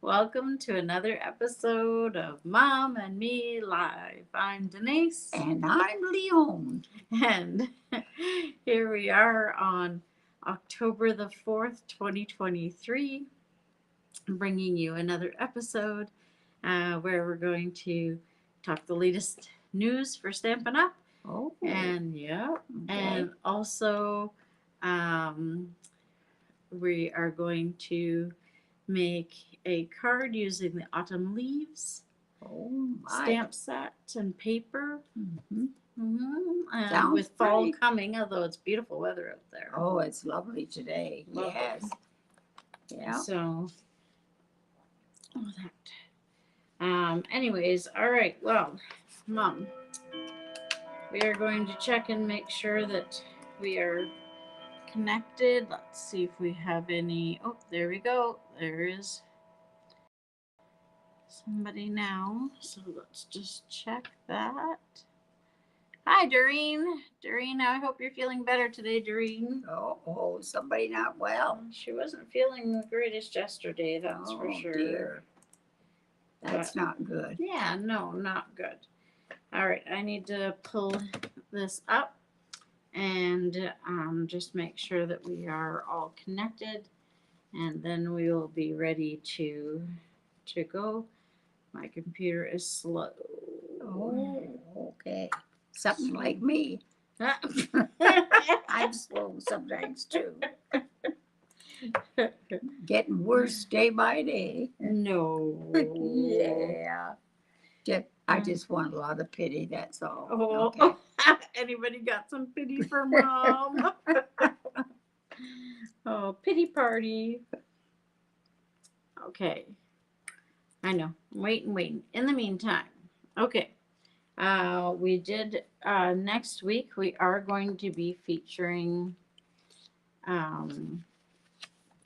Welcome to another episode of Mom and Me Live. I'm Denise, And I'm Leon. and here we are on October the 4th, 2023, bringing you another episode where we're going to talk the latest news for Stampin' Up! Oh, And okay. and also um, we are going to make a card using the autumn leaves Oh my. stamp set and paper. Mm-hmm. And Sounds with fall pretty. coming, although it's beautiful weather out there. Oh, it's lovely today. Lovely. Yes. Yeah. So, that. Anyways, all right. Well, Mom, we are going to check and make sure that we are connected. Let's see if we have any. Oh, there we go. There is somebody now. So let's just check that. Hi, Doreen. Doreen, I hope you're feeling better today, Doreen. Oh, somebody not well. She wasn't feeling the greatest yesterday, that's for sure. Dear. That's not good. Yeah, no, not good. All right, I need to pull this up and just make sure that we are all connected, and then we will be ready to go. My computer is slow. Oh, okay. Something like me. I'm slow sometimes too. Getting worse day by day. No. Yeah. I just want a lot of pity, that's all. Oh, Okay. Anybody got some pity for Mom? Oh, pity party. Okay. I know. I'm waiting. In the meantime, okay. We did next week. We are going to be featuring. Can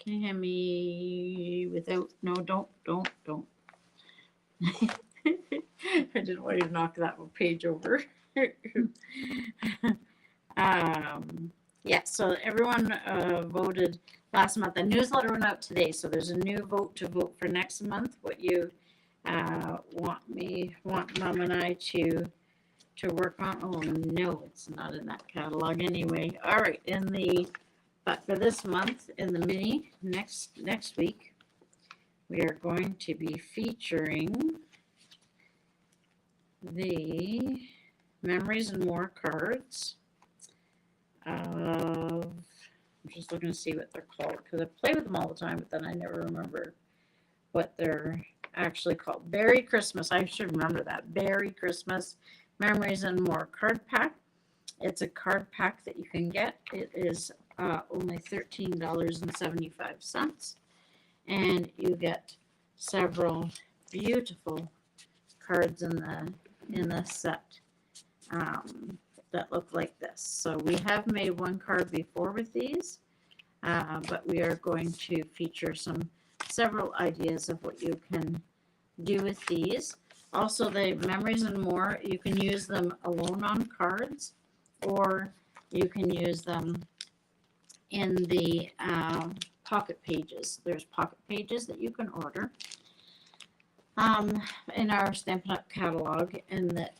you hear me without? No, don't. I didn't want you to knock that page over. Yeah, so everyone voted last month. The newsletter went out today, so there's a new vote to vote for next month. What you want Mom and I to work on? Oh no, it's not in that catalog anyway. All right, but for this month in the mini next week, we are going to be featuring the Memories and More cards. I'm just looking to see what they're called because I play with them all the time, but then I never remember what they're actually called. Berry Christmas. I should remember that. Berry Christmas Memories and More card pack. It's a card pack that you can get. It is only $13.75, and you get several beautiful cards in the set that look like this. So we have made one card before with these, but we are going to feature several ideas of what you can do with these. Also, the Memories and More, you can use them alone on cards, or you can use them in the pocket pages. There's pocket pages that you can order in our Stampin' Up! Catalog, and that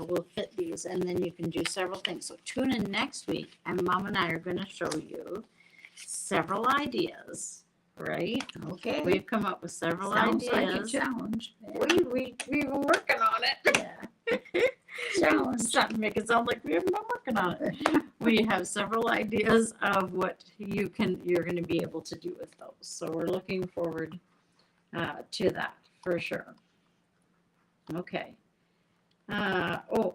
will fit these, and then you can do several things. So tune in next week, and Mom and I are going to show you several ideas, right? Okay. We've come up with several Sounds ideas. like a challenge. We were working on it. Yeah. Challenge. Something to make it sound like we haven't been working on it. We have several ideas of what you're going to be able to do with those. So we're looking forward to that for sure. Okay.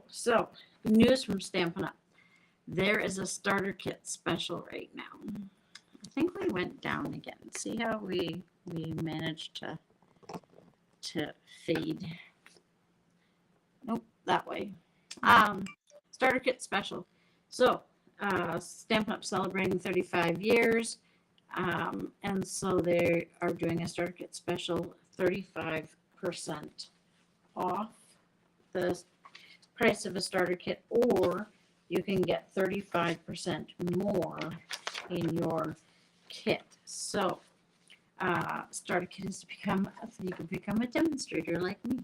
So news from Stampin' Up! There is a starter kit special right now. I think we went down again. See how we managed to fade. Nope, that way. Starter kit special. So Stampin' Up! Celebrating 35 years. And so they are doing a starter kit special, 35% off the price of a starter kit, or you can get 35% more in your kit. So starter kit is to become, you can become a demonstrator like me.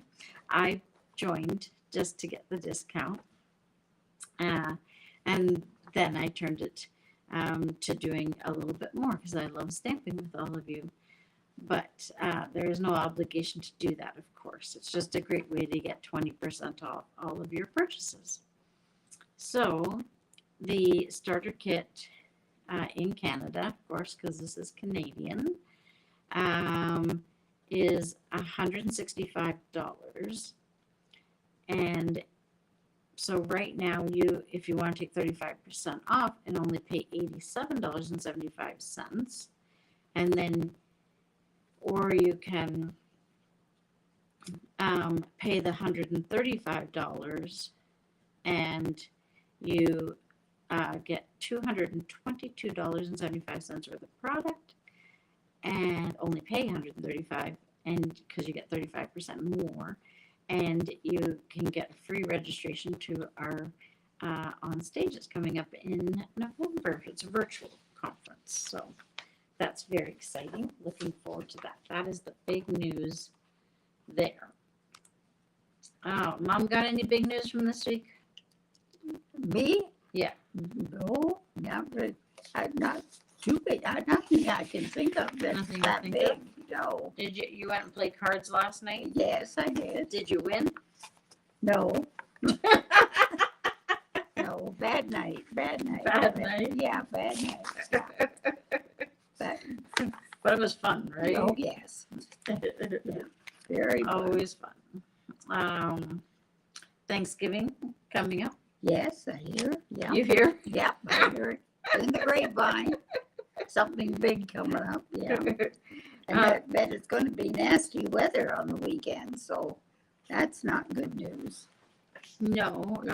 I joined just to get the discount. And then I turned it to doing a little bit more because I love stamping with all of you. But there is no obligation to do that, of course. It's just a great way to get 20% off all of your purchases. So the starter kit in Canada, of course, because this is Canadian, is $165. And so right now, if you want to take 35% off and only pay $87.75, and then, or you can pay the $135 and you get $222.75 worth of product and only pay $135, and because you get 35% more, and you can get free registration to our on stage that's coming up in November. It's a virtual conference, so that's very exciting. Looking forward to that. That is the big news there. Oh, Mom, got any big news from this week? Me? Yeah. No, not too big. Nothing I can think of that's Nothing that to think big. of? No. Did you went and played cards last night? Yes, I did. Did you win? No. No, bad night. Bad night? Yeah, bad night. Yeah. But it was fun, right? Oh, yes. Very good. Always fun. Thanksgiving coming up. Yes, I hear. Yeah. You hear? Yeah, I hear it. In the grapevine. Something big coming up. Yeah. And I bet it's going to be nasty weather on the weekend, so that's not good news. No.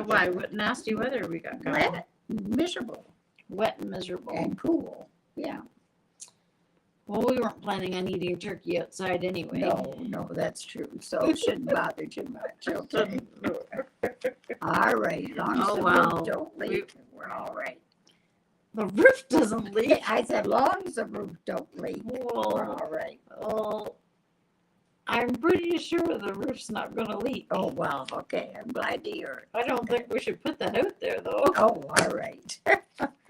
Why? What nasty weather we got going? Wet, miserable, Wet and miserable. and cool. Yeah. Well, we weren't planning on eating turkey outside anyway. No, that's true. So it shouldn't bother too much. Okay. All right. As long as the roof don't leak, we're all right. The roof doesn't leak. I said, long as the roof don't leak, we're Well, all right. I'm pretty sure the roof's not going to leak. Oh, well, okay. I'm glad to hear it. I don't think we should put that out there, though. Oh, all right.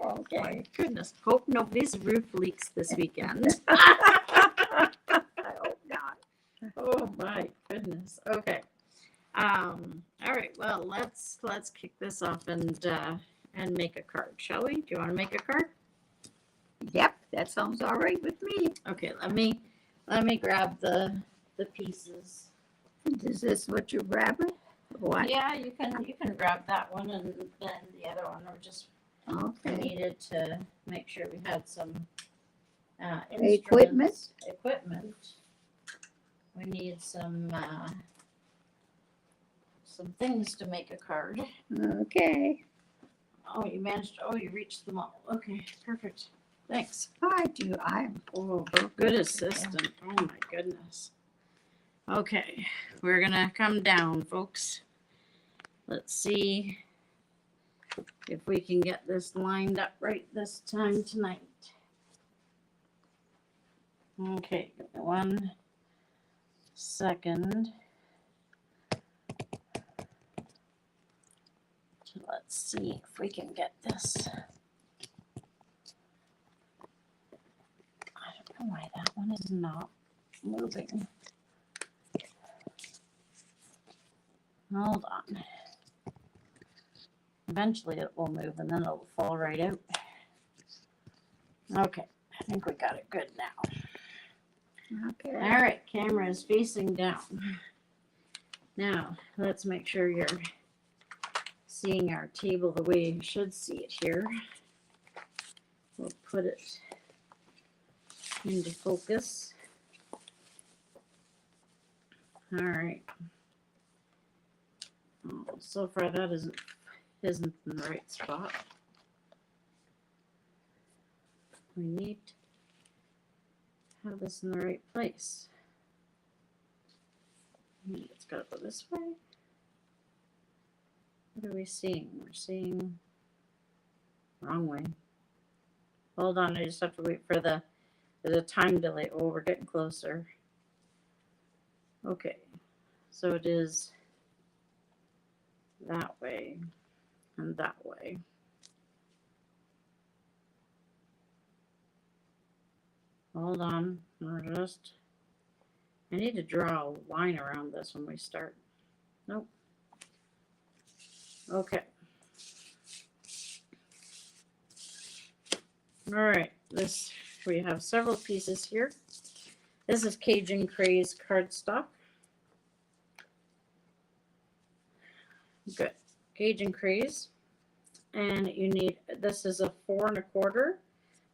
Okay. My goodness. Hope nobody's roof leaks this weekend. I hope not. Oh my goodness. Okay. All right. Well, let's kick this off and make a card, shall we? Do you want to make a card? Yep, that sounds all right with me. Okay. Let me grab the pieces. Is this what you're grabbing? What? Yeah, you can grab that one and then the other one. Or just we Okay. needed to make sure we had some Equipment? Equipment. We need some things to make a card. Okay. Oh, you managed. Oh, you reached them all. Okay, perfect. Thanks. I'm Good assistant. Oh my goodness. Okay, we're gonna come down, folks. Let's see if we can get this lined up right this time tonight. Okay, give me 1 second. Let's see if we can get this. I don't know why that one is not moving. Hold on. Eventually it will move and then it'll fall right out. Okay, I think we got it good now. okay. All right, camera is facing down. Now, let's make sure you're seeing our table the way you should see it here. We'll put it into focus. All right. Oh, so far that isn't in the right spot. We need to have this in the right place. It's got to go this way. What are we seeing? We're seeing wrong way. Hold on, I just have to wait for the There's a time delay. Oh, we're getting closer. Okay, so it is that way and that way. Hold on, I need to draw a line around this when we start. Nope. Okay. All right, we have several pieces here. This is Cajun Craze cardstock. Good. Cajun Craze. And you need, this is a 4 1/4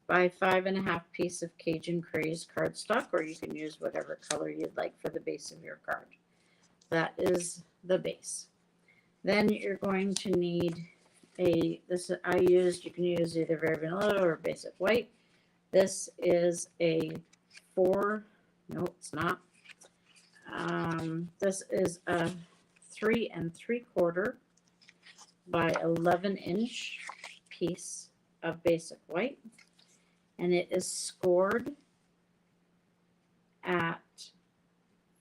by 5 1/2 piece of Cajun Craze cardstock, or you can use whatever color you'd like for the base of your card. That is the base. Then you're going to need you can use either very vanilla or basic white. This is a 4, no, it's not. This is a 3 3/4 by 11-inch piece of basic white, and it is scored at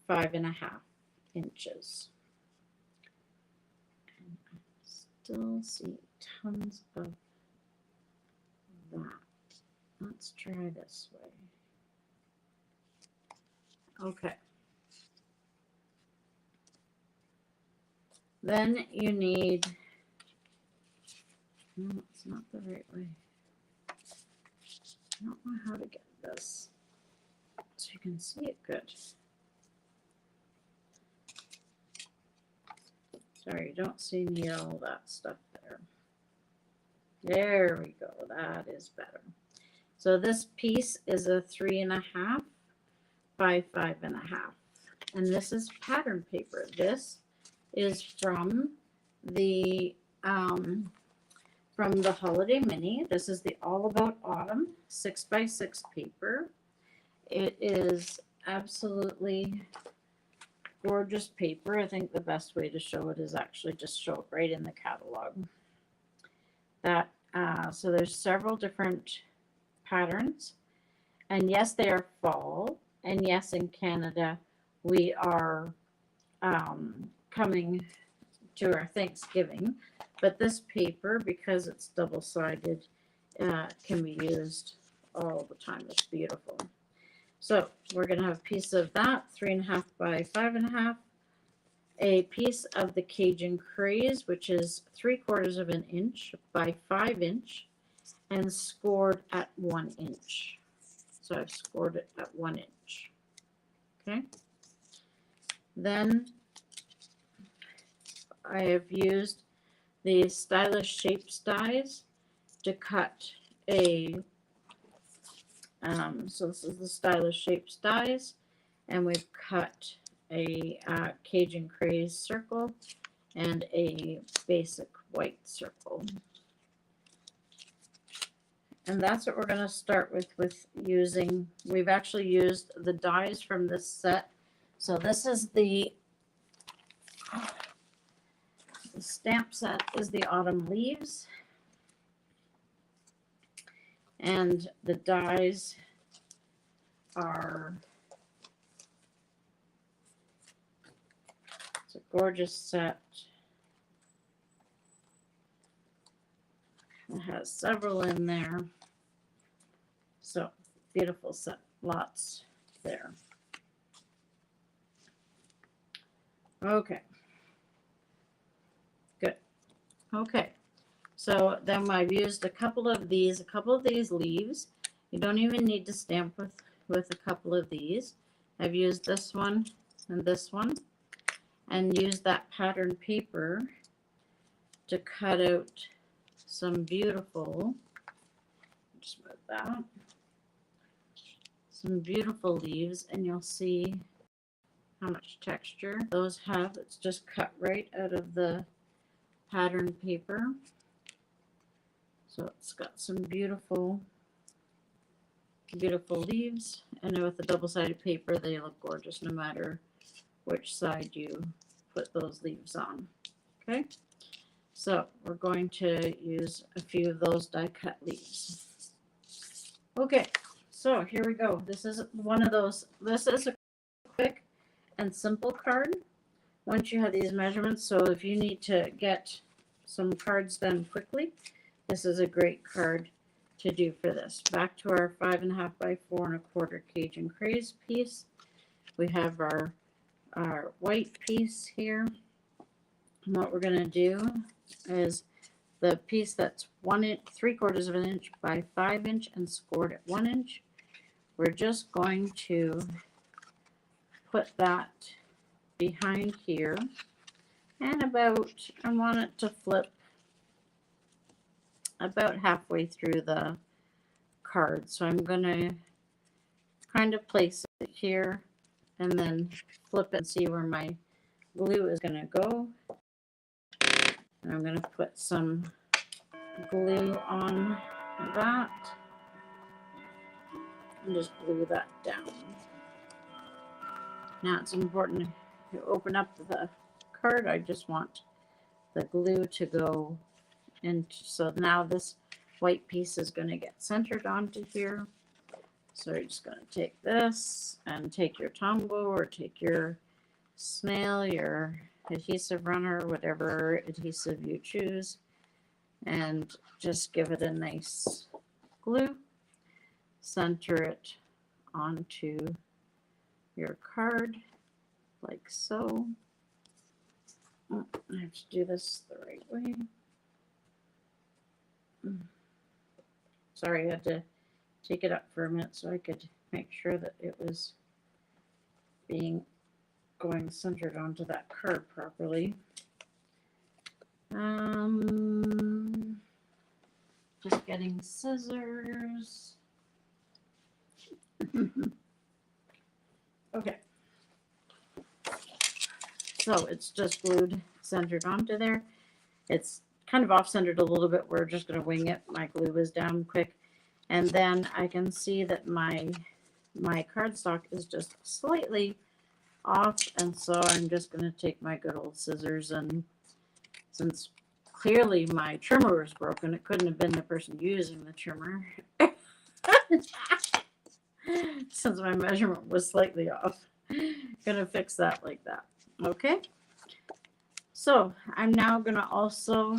5 1/2 inches. And I still see tons of that. Let's try this way. Okay. Then you need, no, it's not the right way. I don't know how to get this so you can see it good. Sorry, you don't see near all that stuff there. There we go. That is better. So this piece is a 3 1/2 by 5 1/2. And this is pattern paper. This is from the Holiday Mini. This is the All About Autumn 6x6 paper. It is absolutely gorgeous paper. I think the best way to show it is actually just show it right in the catalog. So there's several different patterns, and yes, they are fall, and yes, in Canada we are coming to our Thanksgiving, but this paper, because it's double-sided, can be used all the time. It's beautiful. So we're going to have a piece of that, 3 1/2 by 5 1/2, a piece of the Cajun Craze, which is 3/4 of an inch by 5 inch, and scored at 1 inch. So I've scored it at 1 inch. Okay. Then I have used the Stylish Shapes dies to cut a, so this is the Stylish Shapes dies, and we've cut a Cajun Craze circle and a basic white circle. And that's what we're going to start with using. We've actually used the dies from this set. So this is the stamp set is the Autumn Leaves. And the dies are, it's a gorgeous set. It has several in there. So beautiful set, lots there. Okay. Good. Okay. So then I've used a couple of these leaves. You don't even need to stamp with a couple of these. I've used this one and this one, and used that pattern paper to cut out some beautiful, just move that, some beautiful leaves, and you'll see how much texture those have. It's just cut right out of the pattern paper. So it's got some beautiful, beautiful leaves, and with the double-sided paper, they look gorgeous no matter which side you put those leaves on. Okay, so we're going to use a few of those die-cut leaves. Okay, So here we go. This is one of those, this is a quick and simple card once you have these measurements. So if you need to get some cards done quickly, this is a great card to do for this. Back to our 5.5 by 4 1/4 Cajun Craze piece. We have our white piece here. And what we're going to do is the piece that's 3/4 of an inch by 5 inch and scored at 1 inch. We're just going to put that behind here and about, I want it to flip about halfway through the card. So I'm going to kind of place it here and then flip it and see where my glue is going to go. And I'm going to put some glue on that and just glue that down. Now it's important to open up the card. I just want the glue to go in. So now this white piece is going to get centered onto here. So you're just going to take this and take your Tombow or take your snail, your adhesive runner, whatever adhesive you choose, and just give it a nice glue. Center it onto your card like so. Oh, I have to do this the right way. Sorry, I had to take it up for a minute so I could make sure that it was going centered onto that card properly. Just getting scissors. Okay. So it's just glued, centered onto there. It's kind of off-centered a little bit. We're just going to wing it. My glue is down quick. And then I can see that my cardstock is just slightly off. And so I'm just going to take my good old scissors, and since clearly my trimmer was broken, it couldn't have been the person using the trimmer. Since my measurement was slightly off. Gonna fix that like that. Okay. So I'm now gonna also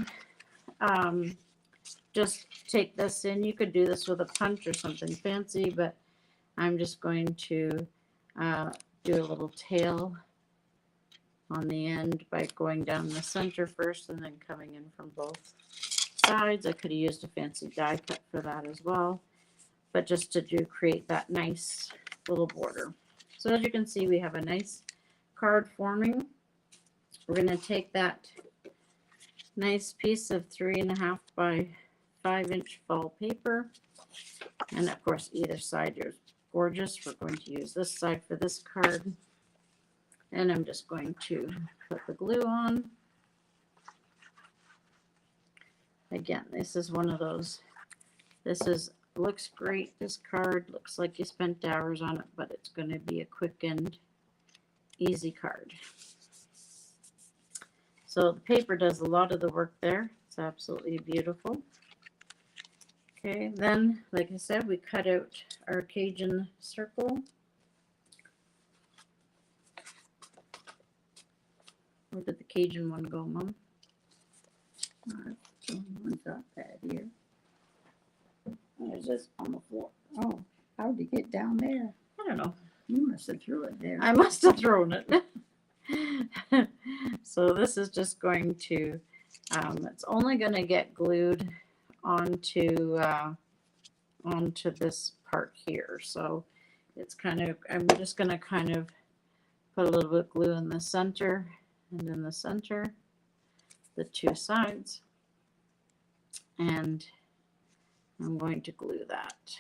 just take this in. You could do this with a punch or something fancy, but I'm just going to do a little tail on the end by going down the center first and then coming in from both sides. I could have used a fancy die cut for that as well, but just to create that nice little border. So as you can see, we have a nice card forming. We're going to take that nice piece of 3.5 by 5 inch fall paper, and of course either side is gorgeous. We're going to use this side for this card, and I'm just going to put the glue on. Again, this is one of those, looks great. This card looks like you spent hours on it, but it's going to be a quick and easy card. So the paper does a lot of the work there. It's absolutely beautiful. Okay, then, like I said, we cut out our Cajun circle. Where did the Cajun one go, Mom? Someone's got that here. It's just on the floor. Oh, how'd you get down there? I don't know. You must have threw it there. I must have thrown it. So this is just going to, it's only going to get glued onto this part here. So it's kind of, I'm just going to kind of put a little bit of glue in the center and in the center, the two sides, and I'm going to glue that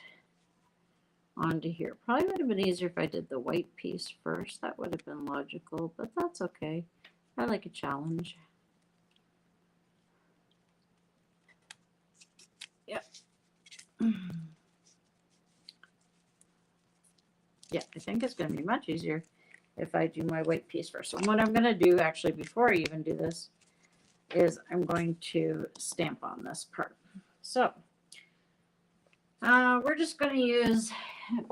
onto here. Probably would have been easier if I did the white piece first. That would have been logical, but that's okay. I like a challenge. Yep. Yeah, I think it's going to be much easier if I do my white piece first. So what I'm going to do actually before I even do this is I'm going to stamp on this part. So We're just going to use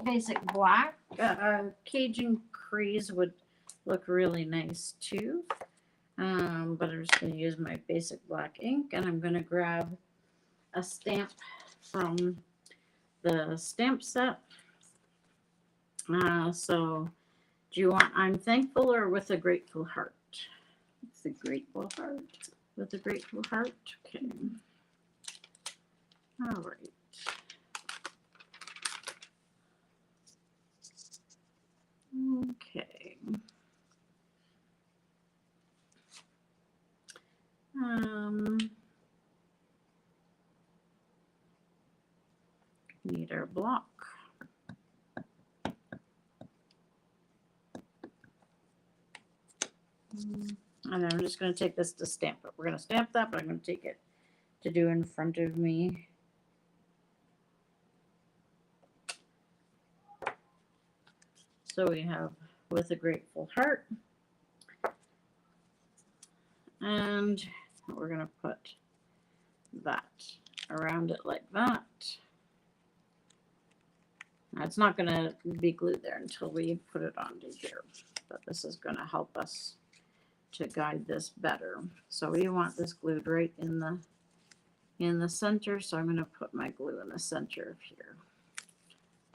basic black. Cajun Crease would look really nice too. But I'm just going to use my basic black ink, and I'm going to grab a stamp from the stamp set. So do you want I'm Thankful or With a Grateful Heart? It's a grateful heart. With a Grateful Heart. Okay. All right. Okay. Need our block. And then I'm just going to take this to stamp it. We're going to stamp that, but I'm going to take it to do in front of me. So we have With a Grateful Heart. And we're going to put that around it like that. Now, it's not going to be glued there until we put it onto here, but this is going to help us to guide this better. So we want this glued right in the center, so I'm going to put my glue in the center of here.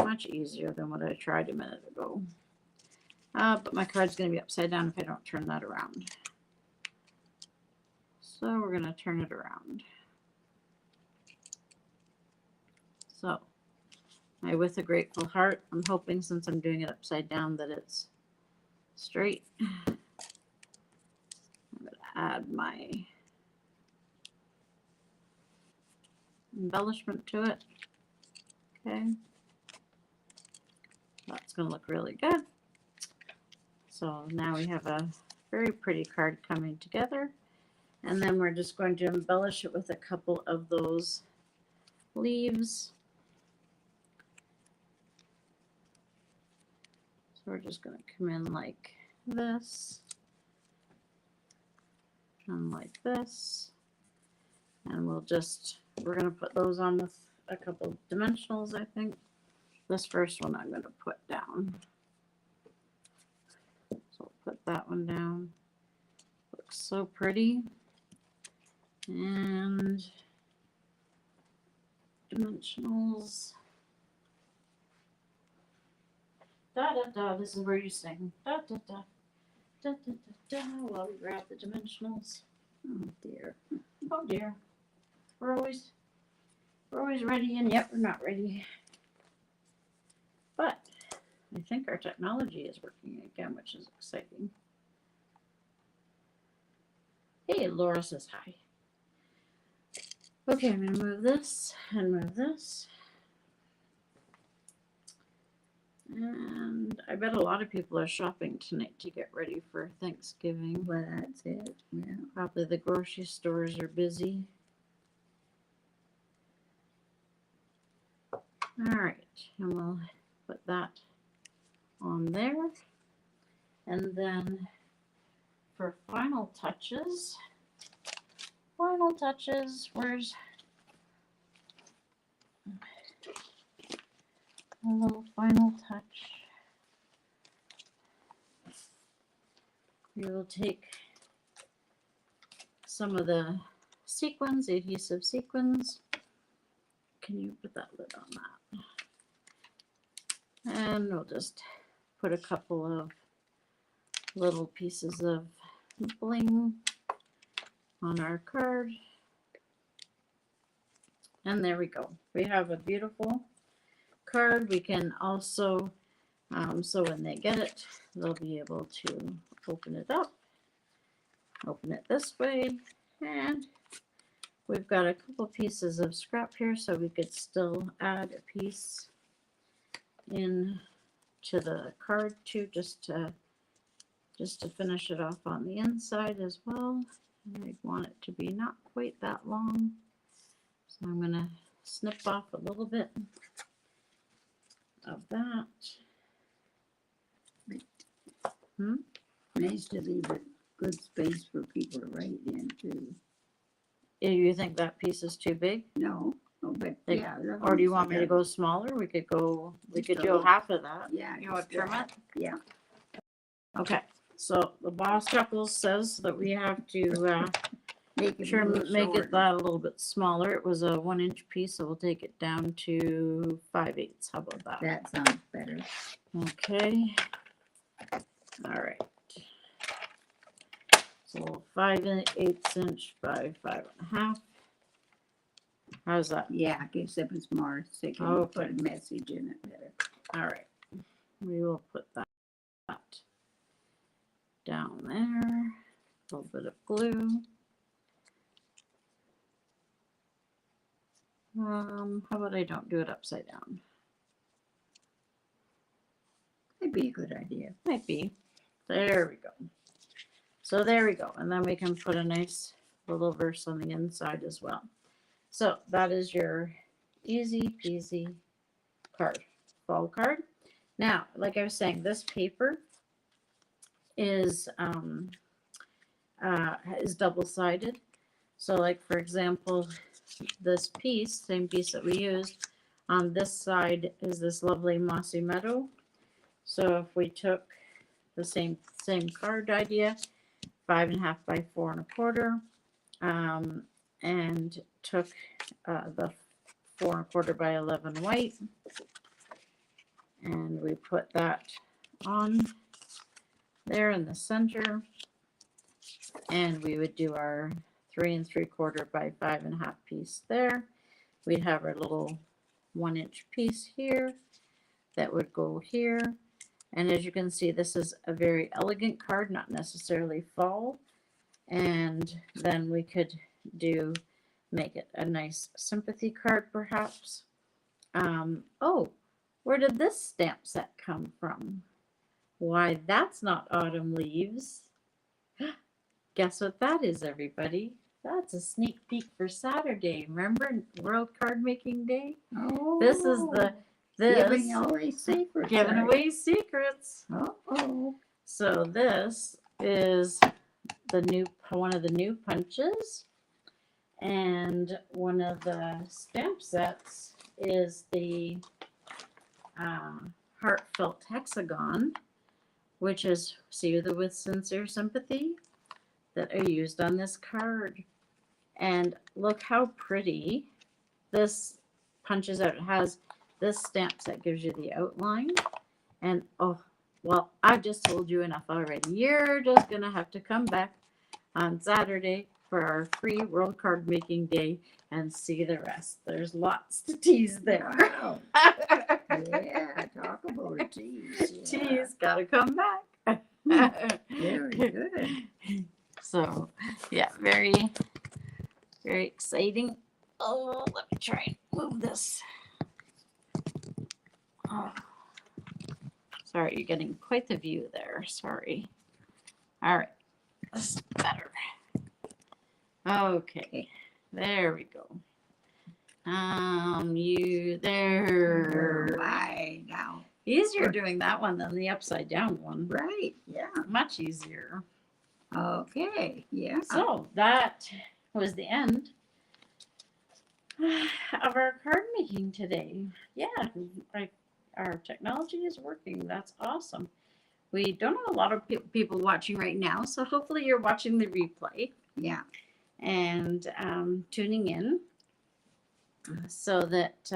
Much easier than what I tried a minute ago. But my card's going to be upside down if I don't turn that around. So we're going to turn it around. So, With a Grateful Heart, I'm hoping since I'm doing it upside down that it's straight. I'm going to add my embellishment to it. Okay. That's going to look really good. So now we have a very pretty card coming together. And then we're just going to embellish it with a couple of those leaves. So we're just going to come in like this and like this. And we're going to put those on with a couple of dimensionals, I think. This first one I'm going to put down. So I'll put that one down. Looks so pretty. And dimensionals. Da da da. This is where you sing. Da da da. Da da da da. While we grab the dimensionals. Oh dear. Oh dear. We're always ready, and yet we're not ready. But I think our technology is working again, which is exciting. Hey, Laura says hi. Okay, I'm going to move this and move this. And I bet a lot of people are shopping tonight to get ready for Thanksgiving. Well, that's it. Yeah. Probably the grocery stores are busy. All right, and we'll put that on there. And then for final touches, where's a little final touch? We will take some of the sequins, adhesive sequins. Can you put that lid on that? And we'll just put a couple of little pieces of bling on our card. And there we go. We have a beautiful card. We can also, so when they get it, they'll be able to open it up, open it this way, and we've got a couple pieces of scrap here, so we could still add a piece in to the card too, just to finish it off on the inside as well. I want it to be not quite that long, so I'm going to snip off a little bit of that. Nice to leave a good space for people to write in too. You think that piece is too big? No, but Like, yeah. or do you want me to go smaller? We could do half of that. Yeah. You want to trim it? Yeah. Okay, so the Boss Chuckles says that we have to Make it, make it that a little bit smaller. It was a 1-inch piece, so we'll take it down to 5/8. How about that? That sounds better. Okay. All right. So 5/8 inch by 5.5. How's that? Yeah, gives it more so you can Okay. put a message in it better. All right. We will put that down there. A little bit of glue. How about I don't do it upside down? That'd be a good idea. Might be. There we go. So there we go. And then we can put a nice little verse on the inside as well. So that is your easy peasy card, fall card. Now, like I was saying, this paper is double-sided. So like, for example, this piece, same piece that we used, on this side is this lovely mossy meadow. So if we took the same card idea, 5.5 by 4.25, and took the 4.25 by 11 white, and we put that on there in the center, and we would do our 3 3/4 by 5.5 piece there. We'd have our little 1-inch piece here that would go here. And as you can see, this is a very elegant card, not necessarily fall. And then we could make it a nice sympathy card perhaps. Oh, where did this stamp set come from? Why, that's not autumn leaves. Guess what that is, everybody? That's a sneak peek for Saturday. Remember World Card Making Day? Oh, This is giving away secrets. Giving away secrets. Oh. So this is one of the new punches, and one of the stamp sets is the heartfelt hexagon, which is with sincere sympathy, that are used on this card. And look how pretty this punches out. It has this stamp set, gives you the outline. And oh, well, I've just told you enough already. You're just going to have to come back on Saturday for our free World Card Making Day and see the rest. There's lots to tease there. Wow. Yeah, talk about a tease. Yeah. Tease, gotta come back. Very good. So, yeah, very, very exciting. Oh, let me try and move this. Oh. Sorry, you're getting quite the view there. Sorry. All right, this is better. Okay, there we go. You there. Right now. Easier doing that one than the upside down one. Right, yeah. Much easier. Okay, yeah. So that was the end of our card making today. Yeah, our technology is working. That's awesome. We don't have a lot of people watching right now, so hopefully you're watching the replay. Yeah. And tuning in so that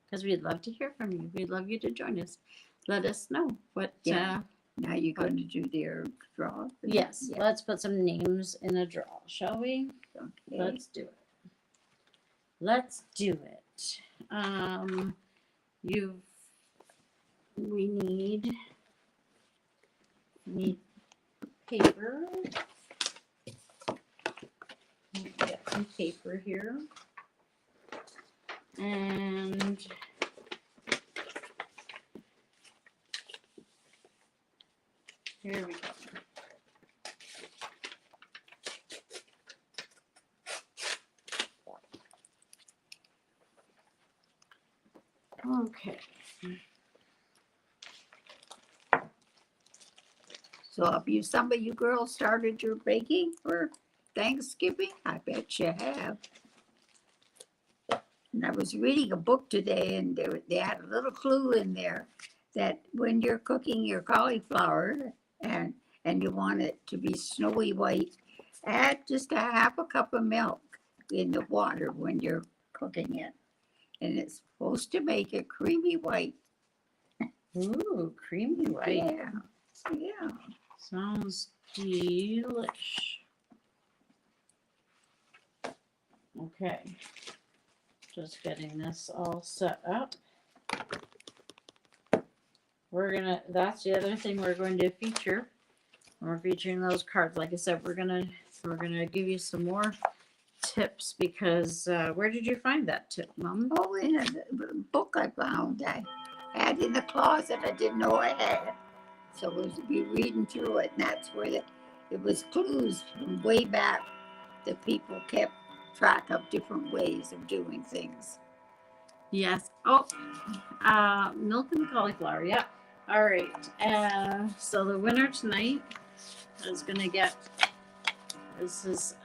because we'd love to hear from you. We'd love you to join us. Let us know what. Yeah. Now you're going to do their draw? Yes, Yeah. let's put some names in a draw, shall we? Okay. Let's do it. Let's do it. We need paper. Get some paper here. And here we go. Okay. So have some of you girls started your baking for Thanksgiving? I bet you have. And I was reading a book today, and they had a little clue in there that when you're cooking your cauliflower and you want it to be snowy white, add just a half a cup of milk in the water when you're cooking it. And it's supposed to make it creamy white. Ooh, creamy white. Yeah. Yeah. Sounds delish. Okay. Just getting this all set up. That's the other thing we're going to feature. We're featuring those cards. Like I said, we're gonna give you some more tips because where did you find that tip, Mom? Oh, in a book I found. I had in the closet. I didn't know I had it. So I was be reading through it, and that's where it was clues from way back that people kept track of different ways of doing things. Yes. Oh, milk and cauliflower. Yeah. All right. So the winner tonight is gonna get. This is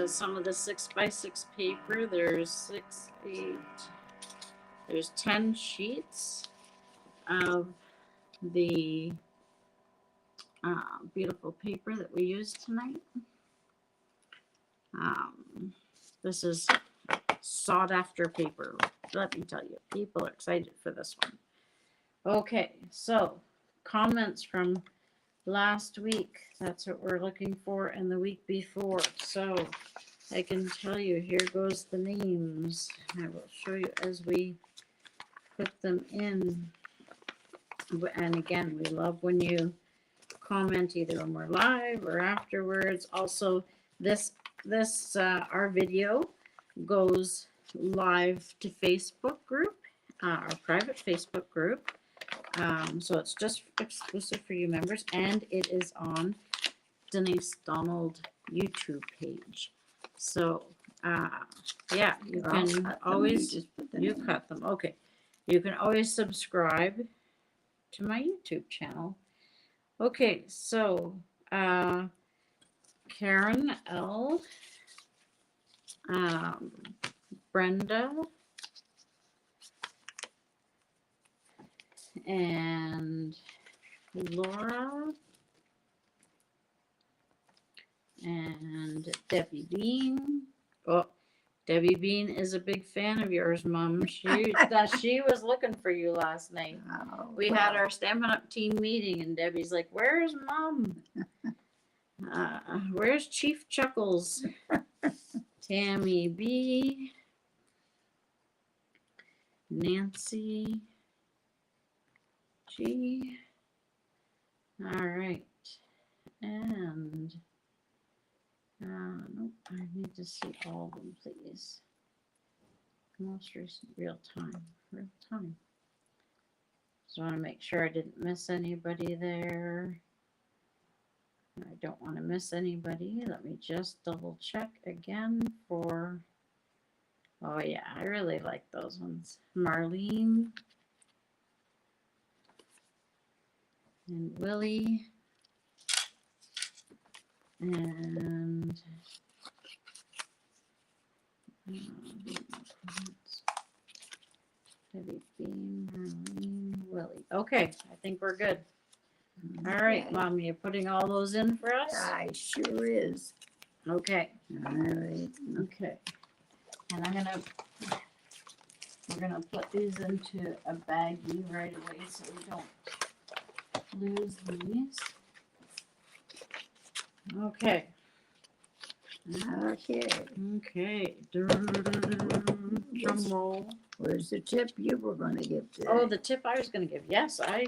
some of the 6x6 paper. There's 6, 8. There's 10 sheets of the beautiful paper that we used tonight. This is sought after paper. Let me tell you, people are excited for this one. Okay, so comments from last week. That's what we're looking for, and the week before. So I can tell you, here goes the names. I will show you as we put them in. And again, we love when you comment either when we're live or afterwards. Also, this our video goes live to Facebook group, our private Facebook group. So it's just exclusive for you members, and it is on Denise Donald YouTube page. So yeah, you can always cut them. Okay, you can always subscribe to my YouTube channel. Okay, so Karen L, Brenda, and Laura, and Debbie Bean. Oh, Debbie Bean is a big fan of yours, Mom. She was looking for you last night. Oh, We had our Stampin' Up! Team meeting, and Debbie's like, "Where's Mom? Where's Chief Chuckles?" Tammy B, Nancy G. All right, and nope, I need to see all of them, please. Most recent, real time. Just want to make sure I didn't miss anybody there. I don't want to miss anybody. Let me just double check again for, oh yeah, I really like those ones. Marlene and Willie and Debbie Bean, Marlene, Willie. Okay, I think we're good. All right, Mom, you putting all those in for us? I sure is. Okay. All right. Okay. And we're gonna put these into a baggie right away so we don't lose these. Okay. Okay. Okay. Drum roll. Where's the tip you were going to give today? Oh, the tip I was gonna give. Yes, I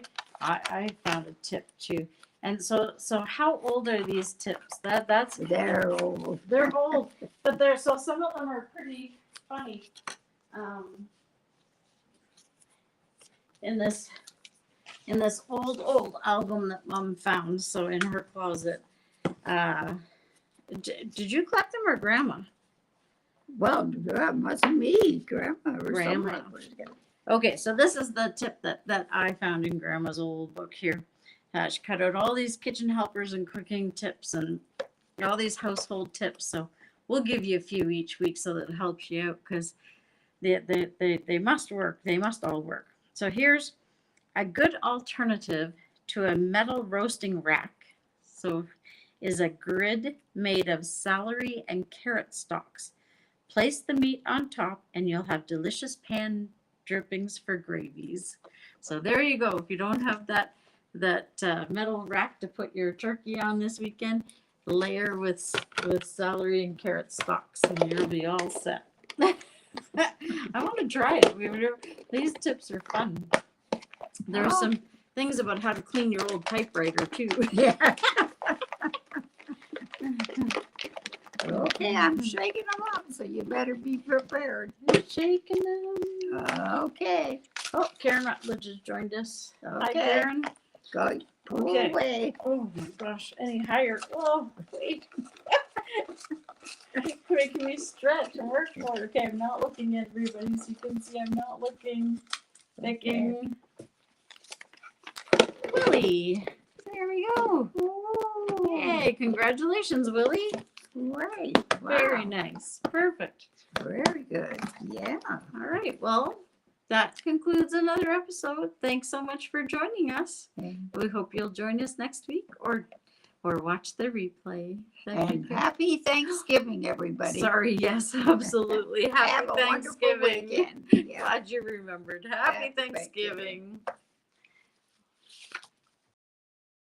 found a tip too. And so how old are these tips? That's They're old. They're old, but some of them are pretty funny. In this old album that Mom found, so in her closet. Did you collect them or Grandma? Well, that wasn't me, Grandma or Grandma. somebody. Okay, so this is the tip that I found in Grandma's old book here. She cut out all these kitchen helpers and cooking tips and all these household tips. So we'll give you a few each week so that it helps you out because they must work. They must all work. So here's a good alternative to a metal roasting rack. So is a grid made of celery and carrot stalks. Place the meat on top and you'll have delicious pan drippings for gravies. So there you go. If you don't have that metal rack to put your turkey on this weekend, layer with celery and carrot stalks and you'll be all set. I want to try it. These tips are fun. There's some things about how to clean your old typewriter too. Yeah. Okay, I'm shaking them up, so you better be prepared. Shaking them. Okay. Oh, Karen Rutledge has joined us. Hi, Okay. Karen. Go pull Okay. away. Oh my gosh, any higher? Oh, wait. Keep making me stretch and work more. Okay, I'm not looking at everybody, so you can see I'm not looking. Picking. Willie. There we go. Ooh. Yay, congratulations, Willie. Great. Wow. Very nice. Perfect. Very good. Yeah. All right, well, that concludes another episode. Thanks so much for joining us. We hope you'll join us next week or watch the replay. And happy Thanksgiving, everybody. Sorry, yes, absolutely. Happy Have a wonderful Thanksgiving. weekend. Yeah. Glad you remembered. Happy Happy Thanksgiving. Thanksgiving.